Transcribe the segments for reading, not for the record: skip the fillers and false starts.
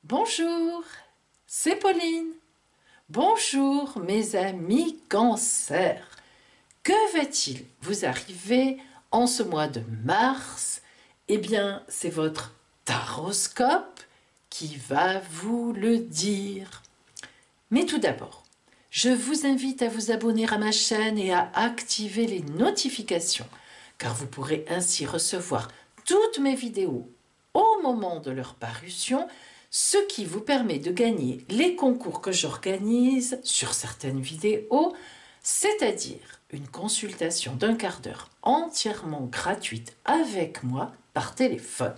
Bonjour, c'est Pauline. Bonjour mes amis Cancer. Que va-t-il vous arriver en ce mois de mars? Eh bien, c'est votre taroscope qui va vous le dire. Mais tout d'abord, je vous invite à vous abonner à ma chaîne et à activer les notifications, car vous pourrez ainsi recevoir toutes mes vidéos au moment de leur parution, ce qui vous permet de gagner les concours que j'organise sur certaines vidéos, c'est-à-dire une consultation d'1 quart d'heure entièrement gratuite avec moi par téléphone.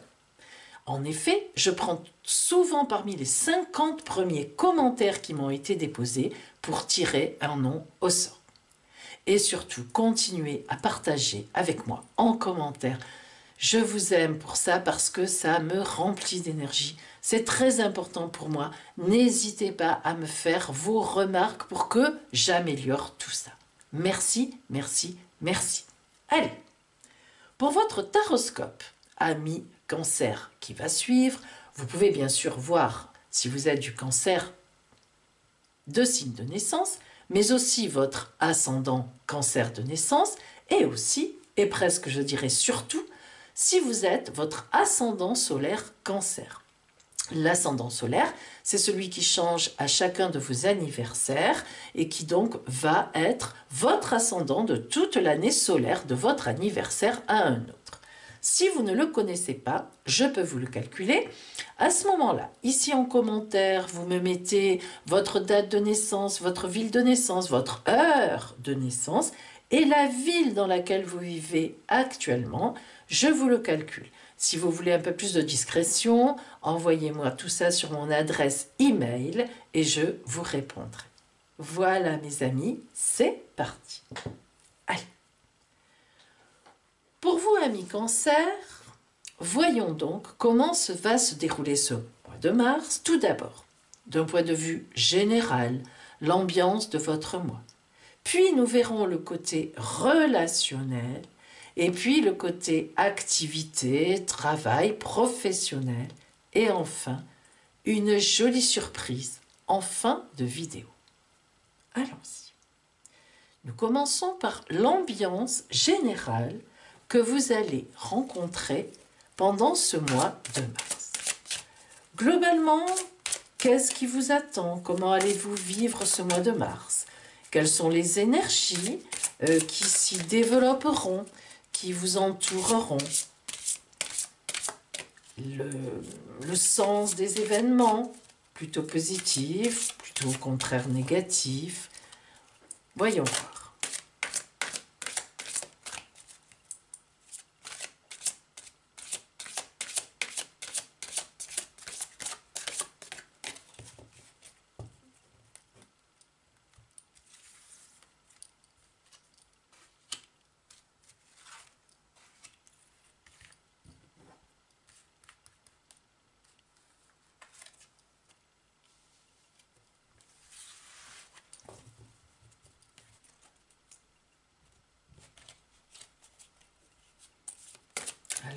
En effet, je prends souvent parmi les 50 premiers commentaires qui m'ont été déposés pour tirer un nom au sort. Et surtout, continuez à partager avec moi en commentaire. Je vous aime pour ça parce que ça me remplit d'énergie. C'est très important pour moi. N'hésitez pas à me faire vos remarques pour que j'améliore tout ça. Merci, merci, merci. Allez, pour votre taroscope, ami Cancer qui va suivre, vous pouvez bien sûr voir si vous êtes du Cancer de signe de naissance, mais aussi votre ascendant Cancer de naissance, et aussi, et presque je dirais surtout, si vous êtes votre ascendant solaire Cancer. L'ascendant solaire, c'est celui qui change à chacun de vos anniversaires et qui donc va être votre ascendant de toute l'année solaire de votre anniversaire à un autre. Si vous ne le connaissez pas, je peux vous le calculer. À ce moment-là, ici en commentaire, vous me mettez votre date de naissance, votre ville de naissance, votre heure de naissance et la ville dans laquelle vous vivez actuellement. Je vous le calcule. Si vous voulez un peu plus de discrétion, envoyez-moi tout ça sur mon adresse email et je vous répondrai. Voilà mes amis, c'est parti. Allez. Pour vous, amis Cancer, voyons donc comment va se dérouler ce mois de mars. Tout d'abord, d'un point de vue général, l'ambiance de votre mois. Puis nous verrons le côté relationnel et puis le côté activité, travail, professionnel et enfin une jolie surprise en fin de vidéo. Allons-y. Nous commençons par l'ambiance générale que vous allez rencontrer pendant ce mois de mars. Globalement, qu'est-ce qui vous attend? Comment allez-vous vivre ce mois de mars? Quelles sont les énergies qui s'y développeront, qui vous entoureront? Le sens des événements, plutôt positif, plutôt au contraire négatif. Voyons voir.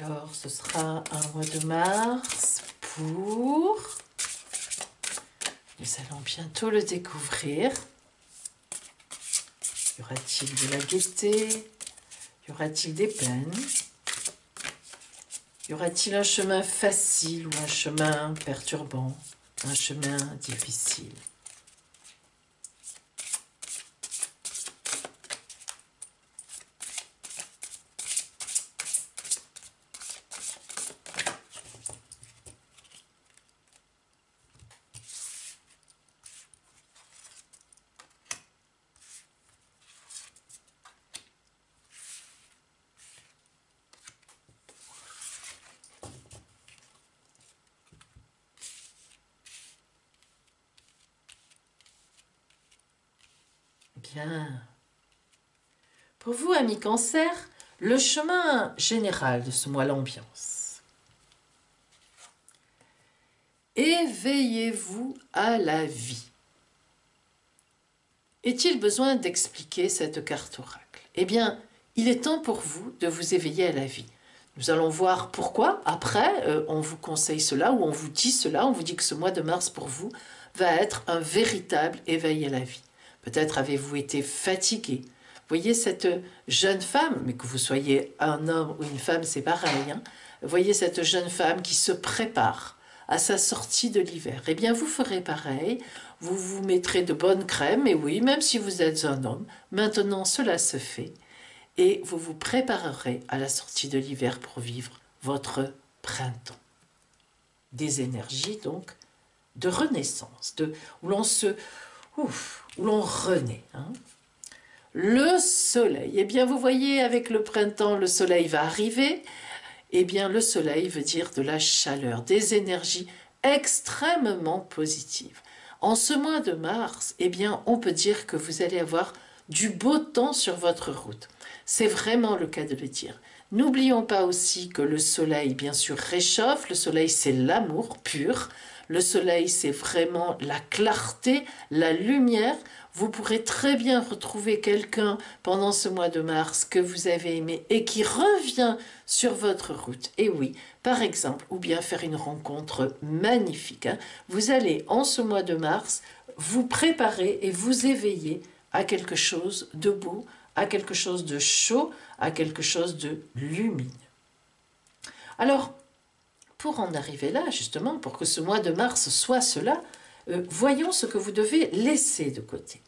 Alors, ce sera un mois de mars pour... Nous allons bientôt le découvrir. Y aura-t-il de la gaieté? Y aura-t-il des peines? Y aura-t-il un chemin facile ou un chemin perturbant? Un chemin difficile? Bien. Pour vous, amis Cancer, le chemin général de ce mois, l'ambiance. Éveillez-vous à la vie. Est-il besoin d'expliquer cette carte oracle? Eh bien, Il est temps pour vous de vous éveiller à la vie. Nous allons voir pourquoi. Après, on vous conseille cela ou on vous dit cela. On vous dit que ce mois de mars pour vous va être un véritable éveil à la vie. Peut-être avez-vous été fatigué. Voyez cette jeune femme, mais que vous soyez un homme ou une femme, c'est pareil. Hein, voyez cette jeune femme qui se prépare à sa sortie de l'hiver. Eh bien, vous ferez pareil. Vous vous mettrez de bonnes crèmes. Et oui, même si vous êtes un homme, maintenant cela se fait. Et vous vous préparerez à la sortie de l'hiver pour vivre votre printemps. Des énergies donc de renaissance, où l'on renaît. Hein. Le soleil, eh bien vous voyez avec le printemps, le soleil va arriver. Eh bien le soleil veut dire de la chaleur, des énergies extrêmement positives. En ce mois de mars, eh bien on peut dire que vous allez avoir du beau temps sur votre route. C'est vraiment le cas de le dire. N'oublions pas aussi que le soleil, bien sûr, réchauffe. Le soleil, c'est l'amour pur. Le soleil, c'est vraiment la clarté, la lumière. Vous pourrez très bien retrouver quelqu'un pendant ce mois de mars que vous avez aimé et qui revient sur votre route. Et oui, par exemple, ou bien faire une rencontre magnifique. Hein. Vous allez, en ce mois de mars, vous préparer et vous éveiller à quelque chose de beau, à quelque chose de chaud, à quelque chose de lumineux. Alors, pour en arriver là, justement, pour que ce mois de mars soit cela, voyons ce que vous devez laisser de côté.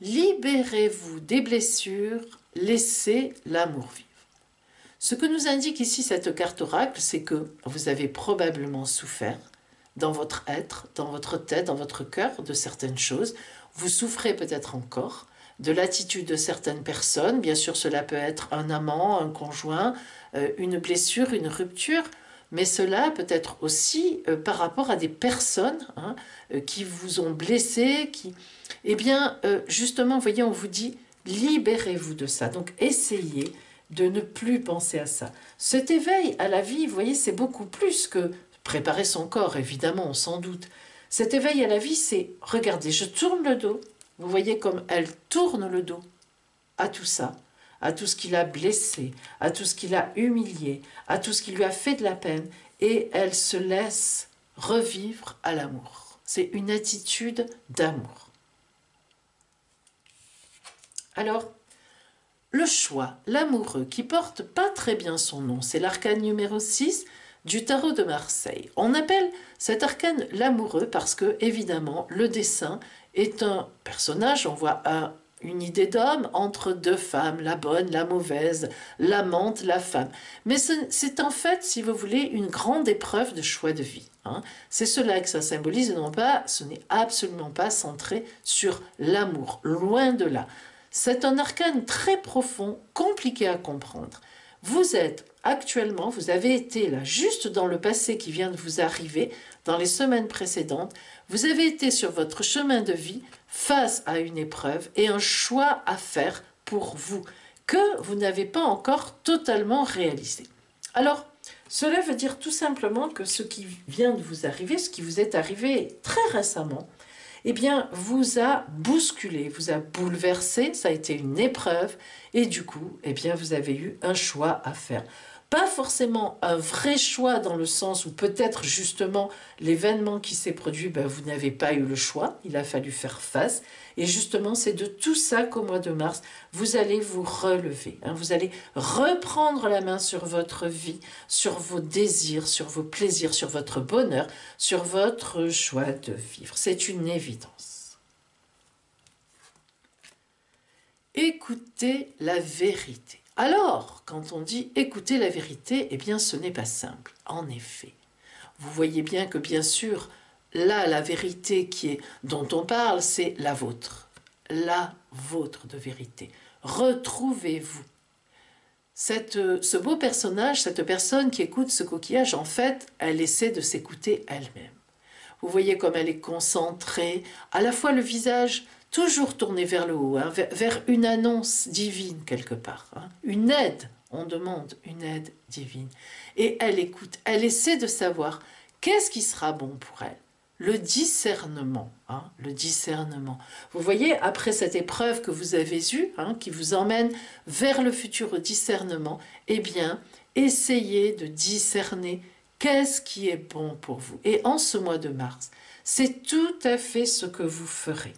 Libérez-vous des blessures, laissez l'amour vivre. Ce que nous indique ici cette carte oracle, c'est que vous avez probablement souffert dans votre être, dans votre tête, dans votre cœur de certaines choses. Vous souffrez peut-être encore de l'attitude de certaines personnes. Bien sûr, cela peut être un amant, un conjoint, une blessure, une rupture, mais cela peut être aussi par rapport à des personnes hein, qui vous ont blessé, qui... Eh bien, justement, vous voyez, on vous dit, libérez-vous de ça. Donc, essayez de ne plus penser à ça. Cet éveil à la vie, vous voyez, c'est beaucoup plus que préparer son corps, évidemment, sans doute. Cet éveil à la vie, c'est, regardez, je tourne le dos, vous voyez comme elle tourne le dos à tout ça, à tout ce qui l'a blessé, à tout ce qui l'a humilié, à tout ce qui lui a fait de la peine, et elle se laisse revivre à l'amour. C'est une attitude d'amour. Alors, le choix, l'amoureux, qui porte pas très bien son nom, c'est l'arcane numéro 6 du tarot de Marseille. On appelle cet arcane l'amoureux parce que, évidemment, le dessin est un personnage, on voit une idée d'homme entre deux femmes, la bonne, la mauvaise, l'amante, la femme. Mais c'est en fait, si vous voulez, une grande épreuve de choix de vie. Hein. C'est cela que ça symbolise, et non pas, ce n'est absolument pas centré sur l'amour, loin de là. C'est un arcane très profond, compliqué à comprendre. Vous êtes actuellement, vous avez été là, juste dans le passé qui vient de vous arriver, dans les semaines précédentes, vous avez été sur votre chemin de vie face à une épreuve et un choix à faire pour vous, que vous n'avez pas encore totalement réalisé. Alors, cela veut dire tout simplement que ce qui vient de vous arriver, ce qui vous est arrivé très récemment, eh bien, vous a bousculé, vous a bouleversé, ça a été une épreuve, et du coup, eh bien, vous avez eu un choix à faire. Pas forcément un vrai choix dans le sens où peut-être justement l'événement qui s'est produit, ben, vous n'avez pas eu le choix, il a fallu faire face. Et justement, c'est de tout ça qu'au mois de mars, vous allez vous relever. Hein, vous allez reprendre la main sur votre vie, sur vos désirs, sur vos plaisirs, sur votre bonheur, sur votre choix de vivre. C'est une évidence. Écoutez la vérité. Alors, quand on dit écouter la vérité, eh bien ce n'est pas simple, en effet. Vous voyez bien que bien sûr, là, la vérité dont on parle, c'est la vôtre de vérité. Retrouvez-vous. Ce beau personnage, cette personne qui écoute ce coquillage, en fait, elle essaie de s'écouter elle-même. Vous voyez comme elle est concentrée, à la fois le visage toujours tourné vers le haut, hein, vers une annonce divine quelque part, hein, une aide, on demande une aide divine. Et elle écoute, elle essaie de savoir qu'est-ce qui sera bon pour elle. le discernement. Le discernement. Vous voyez, après cette épreuve que vous avez eue, qui vous emmène vers le futur discernement, eh bien, essayez de discerner qu'est-ce qui est bon pour vous. Et en ce mois de mars, c'est tout à fait ce que vous ferez.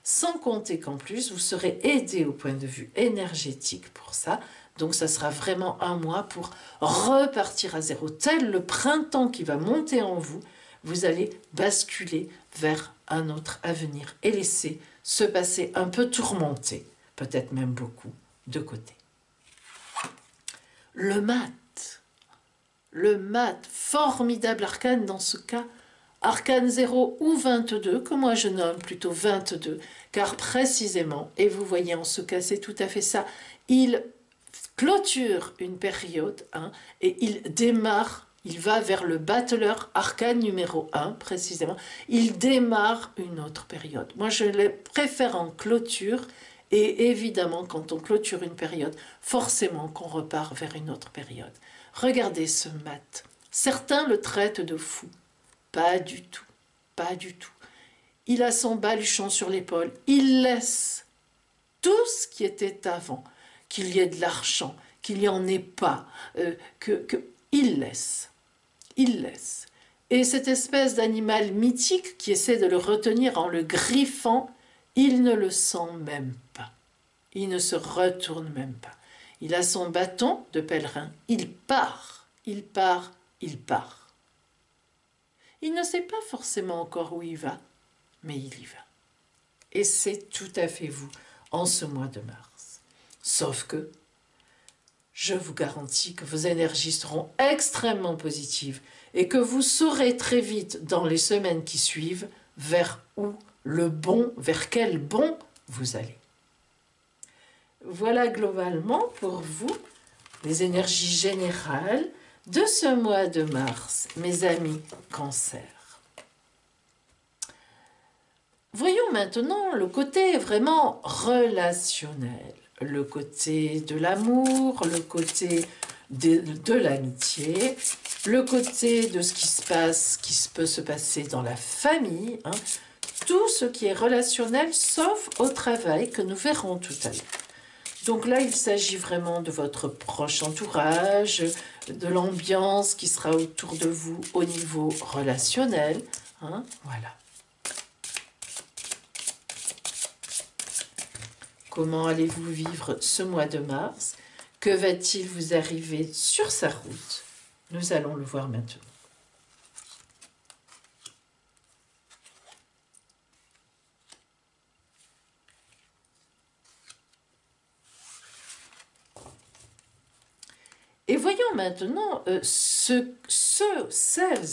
Sans compter qu'en plus, vous serez aidé au point de vue énergétique pour ça. Donc, ça sera vraiment un mois pour repartir à zéro. Tel le printemps qui va monter en vous, vous allez basculer vers un autre avenir et laisser ce passé un peu tourmenté, peut-être même beaucoup, de côté. Le mat, formidable arcane dans ce cas, arcane 0 ou 22, que moi je nomme plutôt 22, car précisément, et vous voyez en ce cas c'est tout à fait ça, il clôture une période et il démarre, il va vers le battleur arcane numéro 1 précisément, il démarre une autre période. Moi je le préfère en clôture et évidemment quand on clôture une période, forcément qu'on repart vers une autre période. Regardez ce mat, certains le traitent de fou. Pas du tout, pas du tout. Il a son baluchon sur l'épaule, il laisse tout ce qui était avant, qu'il y ait de l'argent, qu'il n'y en ait pas, il laisse. Et cette espèce d'animal mythique qui essaie de le retenir en le griffant, il ne le sent même pas. Il ne se retourne même pas. Il a son bâton de pèlerin, il part. Il ne sait pas forcément encore où il va, mais il y va. Et c'est tout à fait vous en ce mois de mars. Sauf que, je vous garantis que vos énergies seront extrêmement positives et que vous saurez très vite, dans les semaines qui suivent, vers quel bon vous allez. Voilà globalement pour vous les énergies générales de ce mois de mars, mes amis Cancer. Voyons maintenant le côté vraiment relationnel, le côté de l'amour, le côté de l'amitié, le côté de ce qui peut se passer dans la famille, tout ce qui est relationnel sauf au travail que nous verrons tout à l'heure. Donc là, il s'agit vraiment de votre proche entourage, de l'ambiance qui sera autour de vous au niveau relationnel. Voilà. Comment allez-vous vivre ce mois de mars? Que va-t-il vous arriver sur sa route? Nous allons le voir maintenant. Et voyons maintenant celles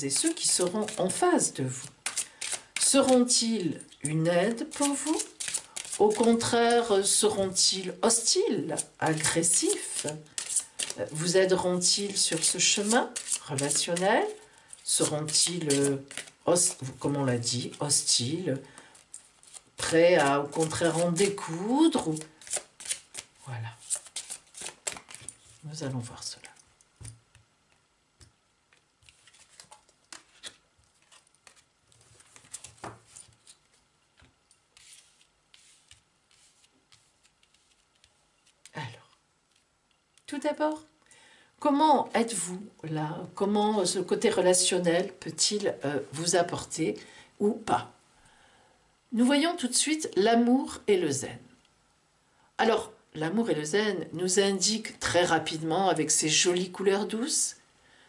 et ceux qui seront en face de vous. Seront-ils une aide pour vous? Au contraire, seront-ils hostiles, agressifs? Vous aideront-ils sur ce chemin relationnel? Seront-ils, comme on l'a dit, hostiles, prêts à, au contraire, en découdre? Voilà. Nous allons voir cela. Alors, tout d'abord, comment êtes-vous là? Comment ce côté relationnel peut-il vous apporter ou pas? Nous voyons tout de suite l'amour et le zen. Alors, l'amour et le zen nous indiquent très rapidement, avec ces jolies couleurs douces,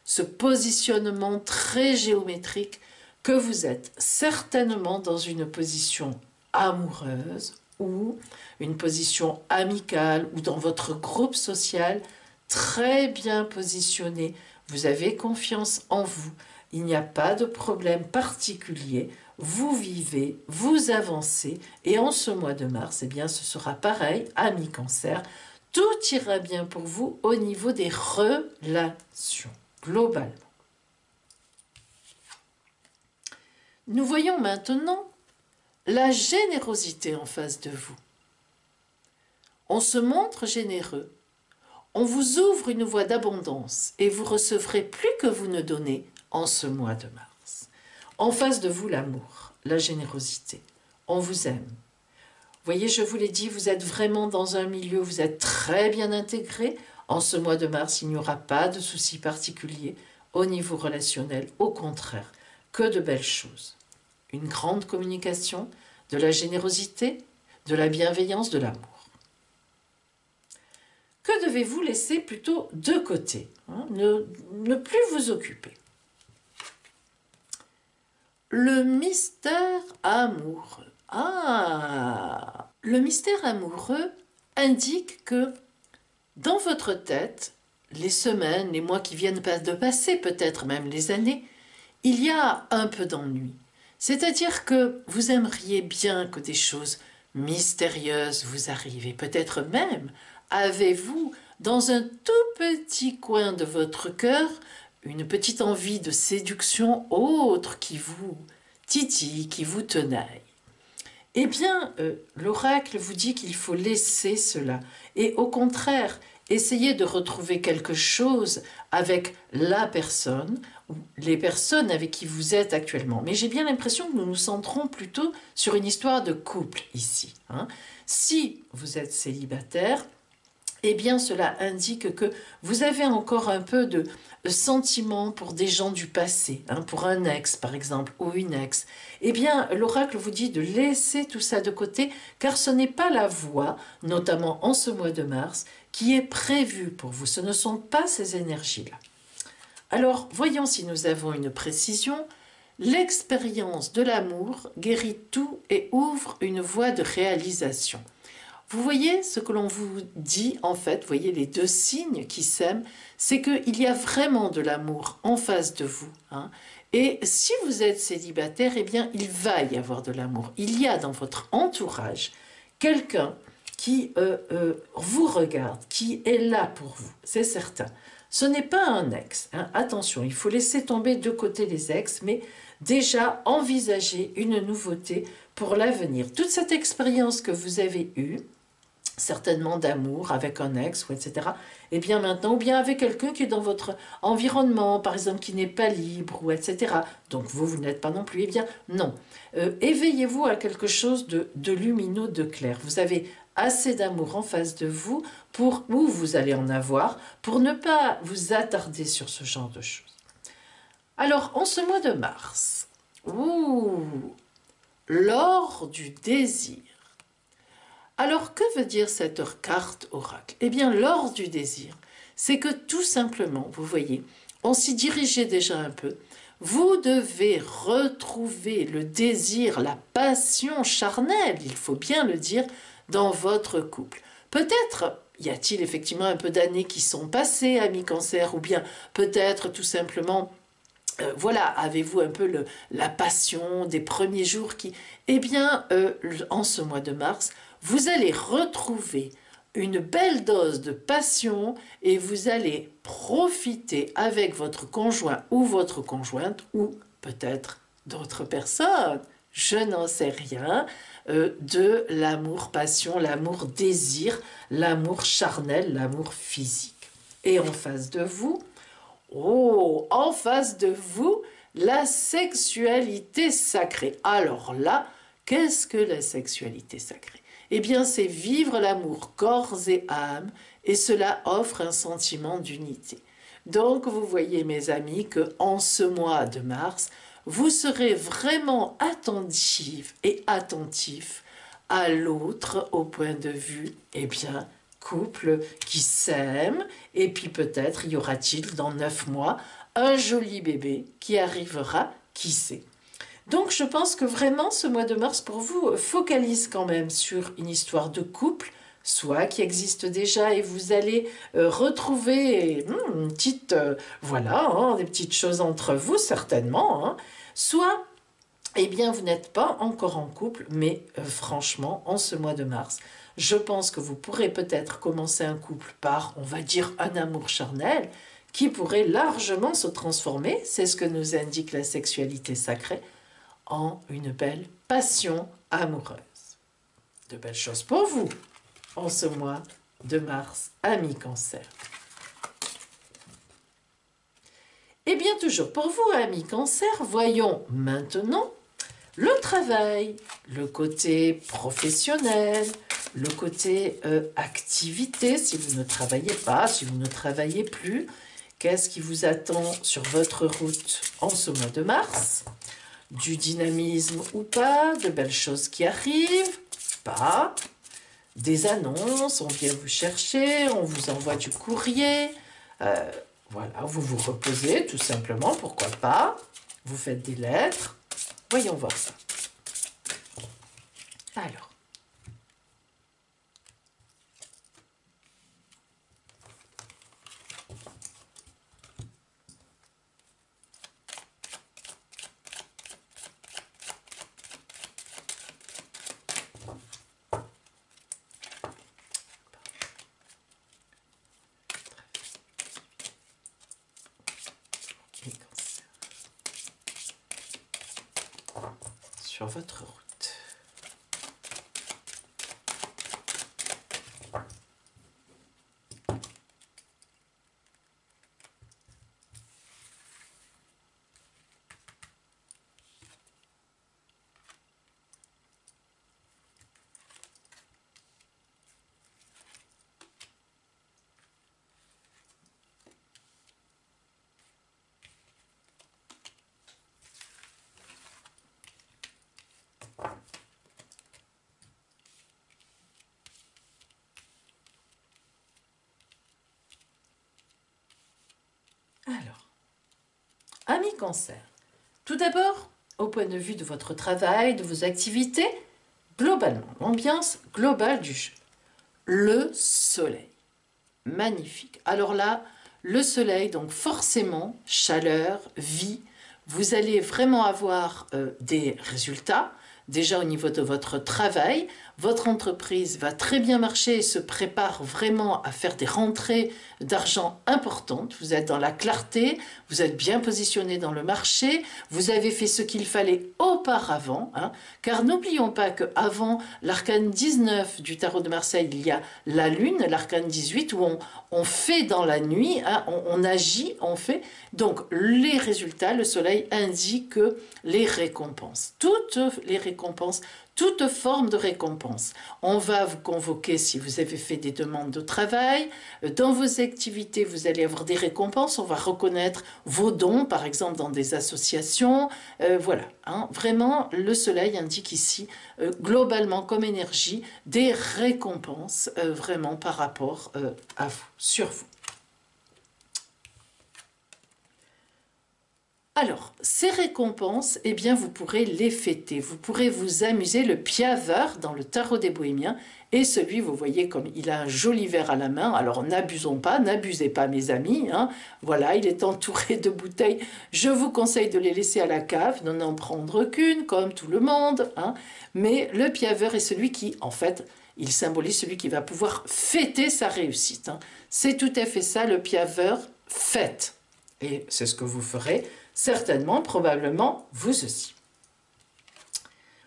ce positionnement très géométrique, que vous êtes certainement dans une position amoureuse ou une position amicale ou dans votre groupe social très bien positionné. Vous avez confiance en vous, il n'y a pas de problème particulier. Vous vivez, vous avancez, et en ce mois de mars, eh bien, ce sera pareil, amis Cancer, tout ira bien pour vous au niveau des relations, globalement. Nous voyons maintenant la générosité en face de vous. On se montre généreux, on vous ouvre une voie d'abondance et vous recevrez plus que vous ne donnez en ce mois de mars. En face de vous, l'amour, la générosité. On vous aime. Vous voyez, je vous l'ai dit, vous êtes vraiment dans un milieu, vous êtes très bien intégré. En ce mois de mars, il n'y aura pas de soucis particuliers au niveau relationnel. Au contraire, que de belles choses. Une grande communication, de la générosité, de la bienveillance, de l'amour. Que devez-vous laisser plutôt de côté, hein, ne plus vous occuper? Le mystère amoureux. Ah, le mystère amoureux indique que dans votre tête, les semaines, les mois qui viennent de passer, peut-être même les années, il y a un peu d'ennui. C'est-à-dire que vous aimeriez bien que des choses mystérieuses vous arrivent. Et peut-être même avez-vous, dans un tout petit coin de votre cœur, une petite envie de séduction autre qui vous titille, qui vous tenaille. Eh bien, l'oracle vous dit qu'il faut laisser cela. Et au contraire, essayez de retrouver quelque chose avec la personne ou les personnes avec qui vous êtes actuellement. Mais j'ai bien l'impression que nous nous centrons plutôt sur une histoire de couple ici, hein. Si vous êtes célibataire, eh bien cela indique que vous avez encore un peu de sentiment pour des gens du passé, hein, pour un ex par exemple, ou une ex. Eh bien l'oracle vous dit de laisser tout ça de côté, car ce n'est pas la voie, notamment en ce mois de mars, qui est prévue pour vous. Ce ne sont pas ces énergies-là. Alors voyons si nous avons une précision. L'expérience de l'amour guérit tout et ouvre une voie de réalisation. Vous voyez ce que l'on vous dit, en fait, vous voyez les deux signes qui s'aiment, c'est qu'il y a vraiment de l'amour en face de vous, hein. Et si vous êtes célibataire, eh bien, il va y avoir de l'amour. Il y a dans votre entourage quelqu'un qui vous regarde, qui est là pour vous, c'est certain. Ce n'est pas un ex, hein. Attention, il faut laisser tomber de côté les ex, mais déjà envisager une nouveauté pour l'avenir. Toute cette expérience que vous avez eue, certainement d'amour avec un ex, ou etc. Et bien maintenant, ou bien avec quelqu'un qui est dans votre environnement, par exemple, qui n'est pas libre, ou etc. Donc vous n'êtes pas non plus, eh bien non. Éveillez-vous à quelque chose de lumineux, de clair. Vous avez assez d'amour en face de vous, ou vous allez en avoir, pour ne pas vous attarder sur ce genre de choses. Alors, en ce mois de mars, l'or du désir. Alors, que veut dire cette carte oracle? Eh bien, l'or du désir, c'est que tout simplement, vous voyez, on s'y dirigeait déjà un peu, vous devez retrouver le désir, la passion charnelle, il faut bien le dire, dans votre couple. Peut-être y a-t-il effectivement un peu d'années qui sont passées, amis cancer, ou bien peut-être tout simplement... voilà, avez-vous un peu la passion des premiers jours qui... Eh bien, en ce mois de mars, vous allez retrouver une belle dose de passion et vous allez profiter avec votre conjoint ou votre conjointe ou peut-être d'autres personnes, je n'en sais rien, de l'amour-passion, l'amour-désir, l'amour charnel, l'amour physique. Et en face de vous, en face de vous, la sexualité sacrée. Alors là, qu'est-ce que la sexualité sacrée? Eh bien, c'est vivre l'amour corps et âme, et cela offre un sentiment d'unité. Donc, vous voyez, mes amis, que en ce mois de mars, vous serez vraiment attentive et attentif à l'autre au point de vue, eh bien, couple qui s'aime, et puis peut-être y aura-t-il dans 9 mois un joli bébé qui arrivera, qui sait. Donc je pense que vraiment ce mois de mars pour vous focalise quand même sur une histoire de couple, soit qui existe déjà et vous allez retrouver une petite, voilà, hein, des petites choses entre vous certainement, hein, soit eh bien vous n'êtes pas encore en couple, mais franchement en ce mois de mars, je pense que vous pourrez peut-être commencer un couple par, on va dire, un amour charnel qui pourrait largement se transformer, c'est ce que nous indique la sexualité sacrée, en une belle passion amoureuse. De belles choses pour vous en ce mois de mars, amis cancer. Eh bien, bien toujours pour vous, amis Cancer, voyons maintenant le travail, le côté professionnel, le côté activité, si vous ne travaillez pas, si vous ne travaillez plus. Qu'est-ce qui vous attend sur votre route en ce mois de mars? Du dynamisme ou pas? De belles choses qui arrivent? Pas. Des annonces, on vient vous chercher, on vous envoie du courrier. Voilà, vous vous reposez tout simplement, pourquoi pas. Vous faites des lettres. Voyons voir ça. Alors. Sur votre route. Alors, amis Cancer, tout d'abord, au point de vue de votre travail, de vos activités, globalement, l'ambiance globale du jeu. Le soleil, magnifique. Alors là, le soleil, donc forcément, chaleur, vie, vous allez vraiment avoir des résultats. Déjà au niveau de votre travail, votre entreprise va très bien marcher et se prépare vraiment à faire des rentrées d'argent importantes. Vous êtes dans la clarté, vous êtes bien positionné dans le marché, vous avez fait ce qu'il fallait auparavant, hein, car n'oublions pas qu'avant l'arcane 19 du tarot de Marseille, il y a la lune, l'arcane 18 où on fait dans la nuit, hein, on agit, on fait. Donc les résultats, le soleil indique que les récompenses, toutes les récompenses, toute forme de récompense. On va vous convoquer si vous avez fait des demandes de travail. Dans vos activités, vous allez avoir des récompenses. On va reconnaître vos dons, par exemple, dans des associations. Voilà, hein. Vraiment, le soleil indique ici, globalement, comme énergie, des récompenses, vraiment par rapport à vous, sur vous. Alors, ces récompenses, eh bien, vous pourrez les fêter. Vous pourrez vous amuser. Le piaveur dans le tarot des bohémiens et celui, vous voyez, comme il a un joli verre à la main. Alors, n'abusons pas, n'abusez pas, mes amis, hein. Voilà, il est entouré de bouteilles. Je vous conseille de les laisser à la cave, de n'en prendre qu'une, comme tout le monde, hein. Mais le piaveur est celui qui, en fait, il symbolise celui qui va pouvoir fêter sa réussite, hein. C'est tout à fait ça, le piaveur fête. Et c'est ce que vous ferez. Certainement, probablement, vous aussi.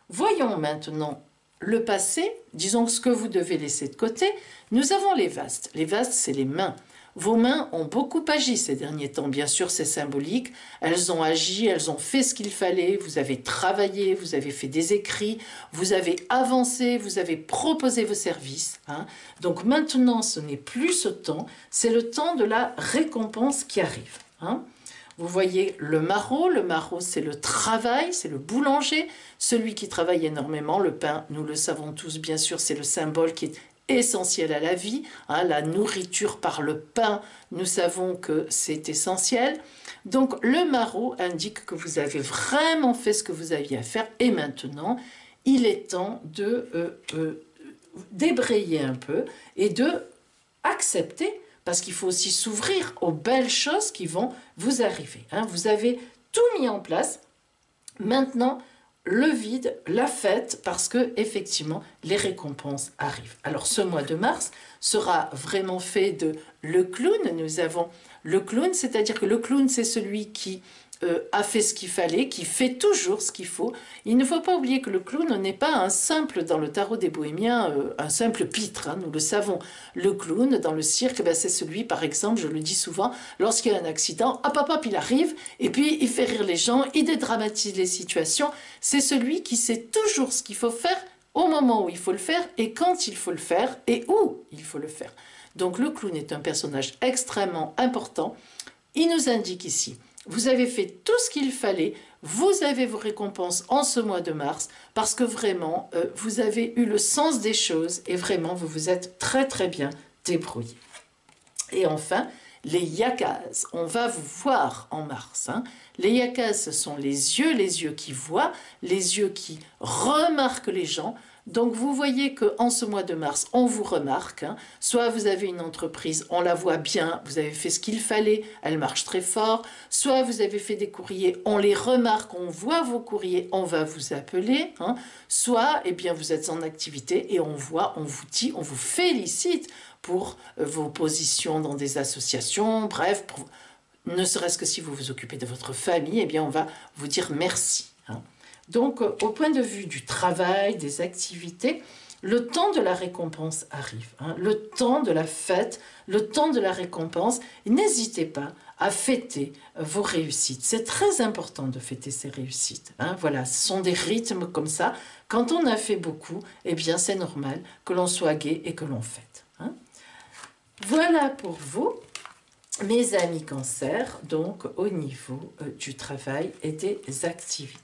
Voyons maintenant le passé, disons ce que vous devez laisser de côté. Nous avons les vastes. Les vastes, c'est les mains. Vos mains ont beaucoup agi ces derniers temps. Bien sûr, c'est symbolique. Elles ont agi, elles ont fait ce qu'il fallait. Vous avez travaillé, vous avez fait des écrits, vous avez avancé, vous avez proposé vos services, hein. Donc maintenant, ce n'est plus ce temps. C'est le temps de la récompense qui arrive, hein. Vous voyez le maraud c'est le travail, c'est le boulanger, celui qui travaille énormément. Le pain, nous le savons tous bien sûr, c'est le symbole qui est essentiel à la vie, hein, la nourriture par le pain, nous savons que c'est essentiel. Donc le maraud indique que vous avez vraiment fait ce que vous aviez à faire et maintenant il est temps de débrayer un peu et de accepter. Parce qu'il faut aussi s'ouvrir aux belles choses qui vont vous arriver, hein. Vous avez tout mis en place. Maintenant, le vide, la fête, parce que effectivement, les récompenses arrivent. Alors, ce mois de mars sera vraiment fait de le clown. Nous avons le clown, c'est-à-dire que le clown, c'est celui qui a fait ce qu'il fallait, qui fait toujours ce qu'il faut. Il ne faut pas oublier que le clown n'est pas un simple, dans le tarot des bohémiens, un simple pitre, hein, nous le savons. Le clown, dans le cirque, ben, c'est celui, par exemple, je le dis souvent, lorsqu'il y a un accident, hop, hop, hop, il arrive, et puis il fait rire les gens, il dédramatise les situations. C'est celui qui sait toujours ce qu'il faut faire, au moment où il faut le faire, et quand il faut le faire, et où il faut le faire. Donc le clown est un personnage extrêmement important. Il nous indique ici, vous avez fait tout ce qu'il fallait, vous avez vos récompenses en ce mois de mars, parce que vraiment, vous avez eu le sens des choses, et vraiment, vous vous êtes très très bien débrouillé. Et enfin, les yakas, on va vous voir en mars. Hein. Les yakas, ce sont les yeux qui voient, les yeux qui remarquent les gens. Donc vous voyez qu'en ce mois de mars, on vous remarque. Hein. Soit vous avez une entreprise, on la voit bien, vous avez fait ce qu'il fallait, elle marche très fort. Soit vous avez fait des courriers, on les remarque, on voit vos courriers, on va vous appeler. Hein. Soit eh bien, vous êtes en activité et on voit, on vous dit, on vous félicite pour vos positions dans des associations, bref, ne serait-ce que si vous vous occupez de votre famille, eh bien on va vous dire merci. Hein. Donc, au point de vue du travail, des activités, le temps de la récompense arrive. Hein, le temps de la fête, le temps de la récompense. N'hésitez pas à fêter vos réussites. C'est très important de fêter ces réussites. Hein, voilà, ce sont des rythmes comme ça. Quand on a fait beaucoup, eh bien c'est normal que l'on soit gai et que l'on fête. Hein. Voilà pour vous, mes amis Cancer, donc au niveau du travail et des activités.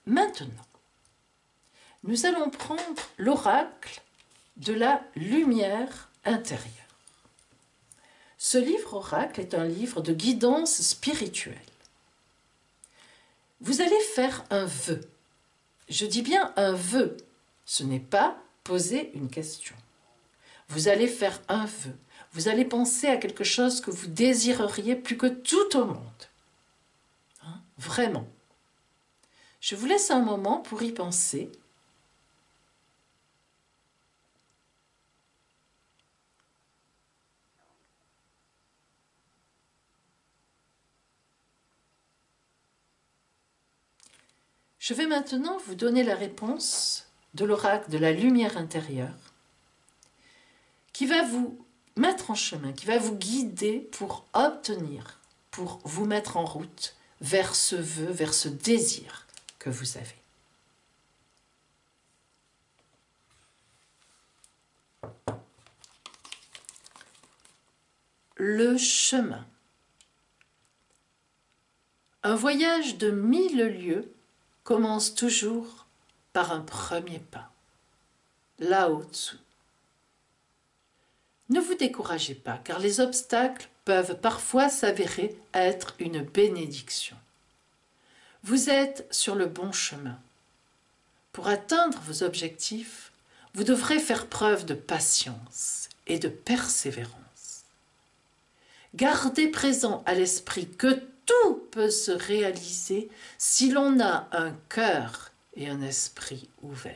Maintenant, nous allons prendre l'oracle de la lumière intérieure. Ce livre oracle est un livre de guidance spirituelle. Vous allez faire un vœu. Je dis bien un vœu. Ce n'est pas poser une question. Vous allez faire un vœu. Vous allez penser à quelque chose que vous désireriez plus que tout au monde. Hein? Vraiment. Je vous laisse un moment pour y penser. Je vais maintenant vous donner la réponse de l'oracle de la lumière intérieure qui va vous mettre en chemin, qui va vous guider pour obtenir, pour vous mettre en route vers ce vœu, vers ce désir que vous avez. Le chemin. Un voyage de 1000 lieues commence toujours par un premier pas. Lao Tzu. Ne vous découragez pas, car les obstacles peuvent parfois s'avérer être une bénédiction. Vous êtes sur le bon chemin. Pour atteindre vos objectifs, vous devrez faire preuve de patience et de persévérance. Gardez présent à l'esprit que tout peut se réaliser si l'on a un cœur et un esprit ouverts.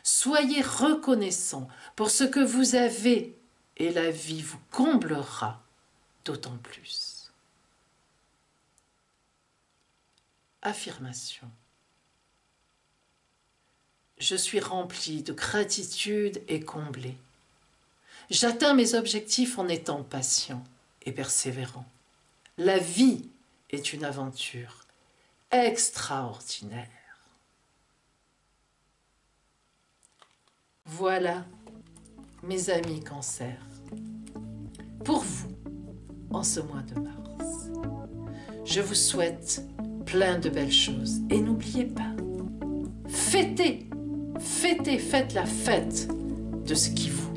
Soyez reconnaissants pour ce que vous avez et la vie vous comblera d'autant plus. Affirmation. Je suis rempli de gratitude et comblé. J'atteins mes objectifs en étant patient et persévérant. La vie est une aventure extraordinaire. Voilà, mes amis Cancer, pour vous, en ce mois de mars. Je vous souhaite plein de belles choses. Et n'oubliez pas, faites la fête de ce qui vous